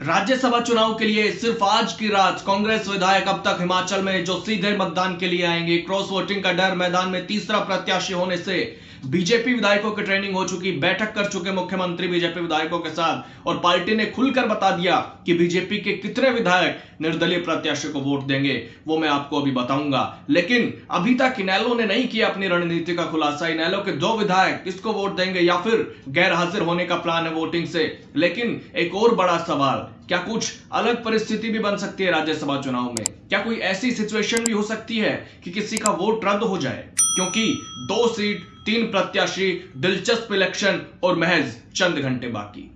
राज्यसभा चुनाव के लिए सिर्फ आज की रात कांग्रेस विधायक अब तक हिमाचल में जो सीधे मतदान के लिए आएंगे, क्रॉस वोटिंग का डर, मैदान में तीसरा प्रत्याशी होने से बीजेपी विधायकों की ट्रेनिंग हो चुकी, बैठक कर चुके मुख्यमंत्री बीजेपी विधायकों के साथ और पार्टी ने खुलकर बता दिया कि बीजेपी के कितने विधायक निर्दलीय प्रत्याशी को वोट देंगे, वो मैं आपको अभी बताऊंगा। लेकिन अभी तक इनेलो ने नहीं किया अपनी रणनीति का खुलासा। इनेलो के 2 विधायक किसको वोट देंगे या फिर गैर हाजिर होने का प्लान है वोटिंग से। लेकिन एक और बड़ा सवाल, क्या कुछ अलग परिस्थिति भी बन सकती है राज्यसभा चुनाव में? क्या कोई ऐसी सिचुएशन भी हो सकती है कि किसी का वोट रद्द हो जाए? क्योंकि 2 सीट, 3 प्रत्याशी, दिलचस्प इलेक्शन और महज चंद घंटे बाकी।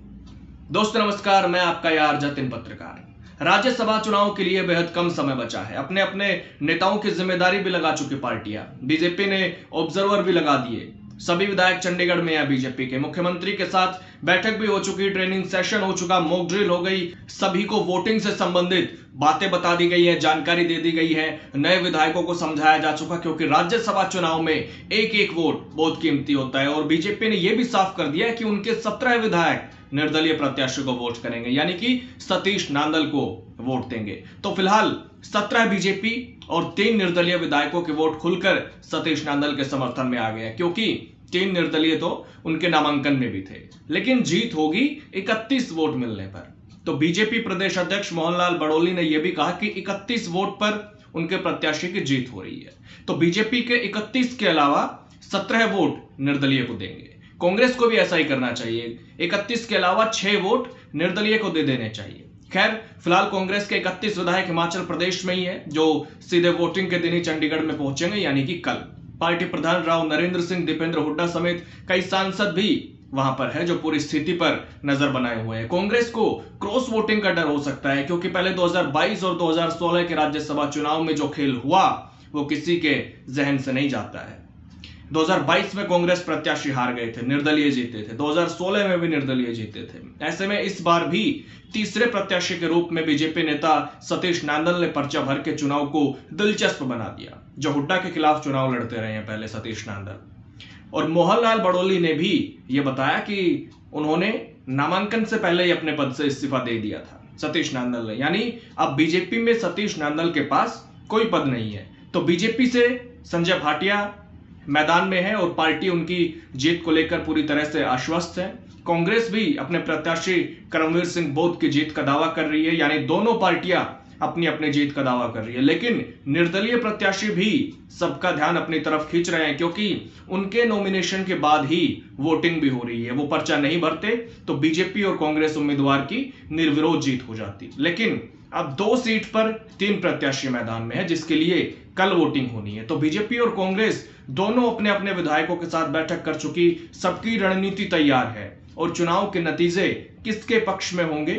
दोस्तों नमस्कार, मैं आपका यार जतिन पत्रकार। राज्यसभा चुनाव के लिए बेहद कम समय बचा है। अपने अपने नेताओं की जिम्मेदारी भी लगा चुकी पार्टियां, बीजेपी ने ऑब्जर्वर भी लगा दिए। सभी विधायक चंडीगढ़ में है बीजेपी के। मुख्यमंत्री के साथ बैठक भी हो चुकी, ट्रेनिंग सेशन हो चुका, मॉक ड्रिल हो गई, सभी को वोटिंग से संबंधित बातें बता दी गई है, जानकारी दे दी गई है, नए विधायकों को समझाया जा चुका, क्योंकि राज्यसभा चुनाव में एक एक वोट बहुत कीमती होता है। और बीजेपी ने यह भी साफ कर दिया है कि उनके 17 विधायक निर्दलीय प्रत्याशी को वोट करेंगे, यानी कि सतीश नांदल को वोट देंगे। तो फिलहाल 17 बीजेपी और 3 निर्दलीय विधायकों के वोट खुलकर सतीश नांदल के समर्थन में आ गए, क्योंकि 3 निर्दलीय तो उनके नामांकन में भी थे। लेकिन जीत होगी 31 वोट मिलने पर। तो बीजेपी प्रदेश अध्यक्ष मोहनलाल बड़ोली ने यह भी कहा कि 31 वोट पर उनके प्रत्याशी की जीत हो रही है। तो बीजेपी के 31 के अलावा 17 वोट निर्दलीय को देंगे। कांग्रेस को भी ऐसा ही करना चाहिए, 31 के अलावा 6 वोट निर्दलीय को दे देने चाहिए। खैर, फिलहाल कांग्रेस के 31 विधायक हिमाचल प्रदेश में ही है, जो सीधे वोटिंग के दिन ही चंडीगढ़ में पहुंचेंगे, यानी कि कल। पार्टी प्रधान राव नरेंद्र सिंह, दीपेंद्र हुड्डा समेत कई सांसद भी वहां पर है, जो पूरी स्थिति पर नजर बनाए हुए हैं। कांग्रेस को क्रॉस वोटिंग का डर हो सकता है, क्योंकि पहले 2022 और 2016 के राज्यसभा चुनाव में जो खेल हुआ वो किसी के जहन से नहीं जाता है। 2022 में कांग्रेस प्रत्याशी हार गए थे, निर्दलीय जीते थे, 2016 में भी निर्दलीय जीते थे। ऐसे में इस बार भी तीसरे प्रत्याशी के रूप में बीजेपी नेता सतीश नांदल ने पर्चा भर के चुनाव को दिलचस्प बना दिया, जो हुड्डा के खिलाफ चुनाव लड़ते रहे हैं पहले सतीश नांदल। और मोहनलाल बड़ोली ने भी यह बताया कि उन्होंने नामांकन से पहले ही अपने पद से इस्तीफा दे दिया था सतीश नांदल ने, यानी अब बीजेपी में सतीश नांदल के पास कोई पद नहीं है। तो बीजेपी से संजय भाटिया मैदान में है और पार्टी उनकी जीत को लेकर पूरी तरह से आश्वस्त है। कांग्रेस भी अपने प्रत्याशी करमवीर सिंह बोध की जीत का दावा कर रही है, यानी दोनों पार्टियां अपनी अपनी जीत का दावा कर रही है। लेकिन निर्दलीय प्रत्याशी भी सबका ध्यान अपनी तरफ खींच रहे हैं, क्योंकि उनके नॉमिनेशन के बाद ही वोटिंग भी हो रही है। वो पर्चा नहीं भरते तो बीजेपी और कांग्रेस उम्मीदवार की निर्विरोध जीत हो जाती। लेकिन अब 2 सीट पर 3 प्रत्याशी मैदान में है, जिसके लिए कल वोटिंग होनी है। तो बीजेपी और कांग्रेस दोनों अपने अपने विधायकों के साथ बैठक कर चुकी, सबकी रणनीति तैयार है और चुनाव के नतीजे किसके पक्ष में होंगे,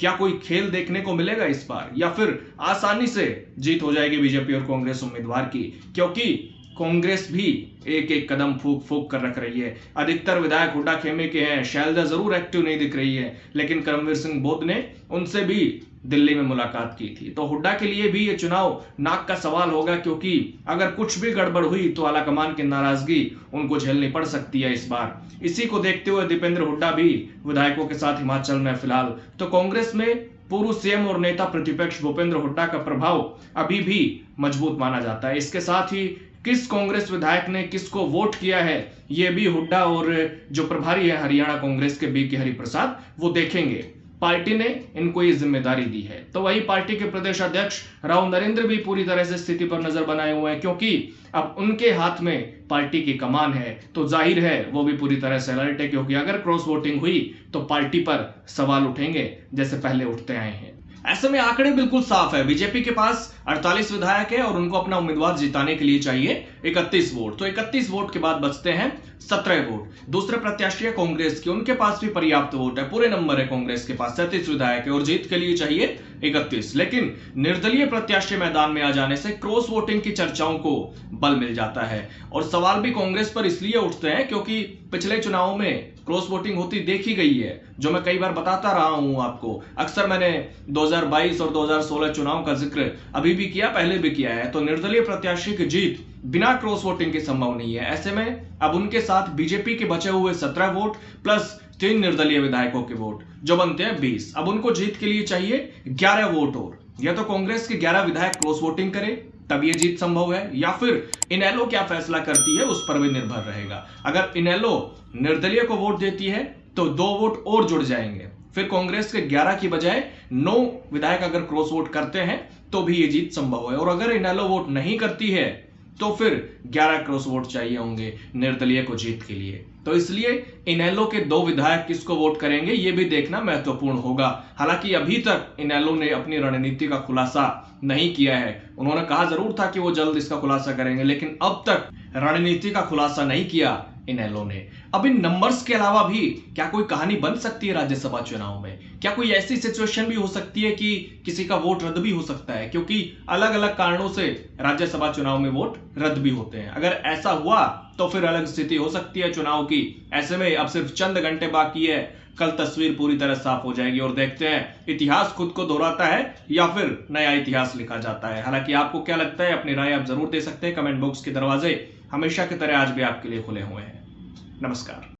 क्या कोई खेल देखने को मिलेगा इस बार, या फिर आसानी से जीत हो जाएगी बीजेपी और कांग्रेस उम्मीदवार की? क्योंकि कांग्रेस भी एक एक कदम फूक फूक कर रख रही है। अधिकतर विधायक हुड्डा खेमे के हैं, शैलजा जरूर एक्टिव नहीं दिख रही है, लेकिन करमवीर सिंह बोध ने उनसे भी दिल्ली में मुलाकात की थी। तो हुड्डा के लिए भी ये चुनाव नाक का सवाल होगा, क्योंकि अगर कुछ भी गड़बड़ हुई तो आलाकमान की नाराजगी उनको झेलनी पड़ सकती है इस बार। इसी को देखते हुए दीपेंद्र हुड्डा भी विधायकों के साथ हिमाचल में फिलहाल। तो कांग्रेस में पूर्व सीएम और नेता प्रतिपक्ष भूपेंद्र हुड्डा का प्रभाव अभी भी मजबूत माना जाता है। इसके साथ ही किस कांग्रेस विधायक ने किसको वोट किया है, यह भी हुड्डा और जो प्रभारी है हरियाणा कांग्रेस के बीके हरिप्रसाद, वो देखेंगे। पार्टी ने इनको ये जिम्मेदारी दी है। तो वही पार्टी के प्रदेश अध्यक्ष राव नरेंद्र भी पूरी तरह से स्थिति पर नजर बनाए हुए हैं, क्योंकि अब उनके हाथ में पार्टी की कमान है। तो जाहिर है वो भी पूरी तरह से अलर्ट है, क्योंकि अगर क्रॉस वोटिंग हुई तो पार्टी पर सवाल उठेंगे, जैसे पहले उठते आए हैं। ऐसे में आंकड़े बिल्कुल साफ है, बीजेपी के पास 48 विधायक है और उनको अपना उम्मीदवार जिताने के लिए चाहिए 31 वोट। तो 31 वोट के बाद बचते हैं 17 वोट। दूसरे प्रत्याशी है कांग्रेस के, उनके पास भी पर्याप्त वोट है, पूरे नंबर है कांग्रेस के पास, 37 विधायक है और जीत के लिए चाहिए 31। लेकिन निर्दलीय प्रत्याशी मैदान में आ जाने से क्रॉस वोटिंग की चर्चाओं को बल मिल जाता है। और सवाल भी कांग्रेस पर इसलिए उठते हैं क्योंकि पिछले चुनाव में क्रॉस वोटिंग होती देखी गई है, जो मैं कई बार बताता रहा हूं आपको। अक्सर मैंने 2022 और 2016 चुनाव का जिक्र अभी भी किया, पहले भी किया है। तो निर्दलीय प्रत्याशी की जीत बिना क्रॉस वोटिंग के संभव नहीं है। ऐसे में अब उनके साथ बीजेपी के बचे हुए 17 वोट प्लस 3 निर्दलीय विधायकों के वोट जो बनते हैं 20। अब उनको जीत के लिए चाहिए 11 वोट और। या तो कांग्रेस के 11 विधायक क्रॉस वोटिंग करें तब ये जीत संभव है, या फिर इनेलो क्या फैसला करती है उस पर भी निर्भर रहेगा। अगर इनेलो निर्दलीय को वोट देती है तो 2 वोट और जुड़ जाएंगे, फिर कांग्रेस के 11 की बजाय 9 विधायक अगर क्रॉस वोट करते हैं तो भी ये जीत संभव है। और अगर इनेलो वोट नहीं करती है तो फिर 11 क्रॉस वोट चाहिए होंगे निर्दलीय को जीत के लिए। तो इसलिए इनेलो के 2 विधायक किसको वोट करेंगे ये भी देखना महत्वपूर्ण होगा। हालांकि अभी तक इनेलो ने अपनी रणनीति का खुलासा नहीं किया है। उन्होंने कहा जरूर था कि वो जल्द इसका खुलासा करेंगे, लेकिन अब तक रणनीति का खुलासा नहीं किया इनेलो ने। अब इन नंबर्स के अलावा भी क्या कोई कहानी बन सकती है राज्यसभा चुनाव में? क्या कोई ऐसी सिचुएशन भी हो सकती है कि किसी का वोट रद्द भी हो सकता है? क्योंकि अलग अलग कारणों से राज्यसभा चुनाव में वोट रद्द भी होते हैं। अगर ऐसा हुआ तो फिर अलग स्थिति हो सकती है चुनाव की। ऐसे में अब सिर्फ चंद घंटे बाकी है, कल तस्वीर पूरी तरह साफ हो जाएगी और देखते हैं इतिहास खुद को दोहराता है या फिर नया इतिहास लिखा जाता है। हालांकि आपको क्या लगता है, अपनी राय आप जरूर दे सकते हैं। कमेंट बॉक्स के दरवाजे हमेशा की तरह आज भी आपके लिए खुले हुए हैं। नमस्कार।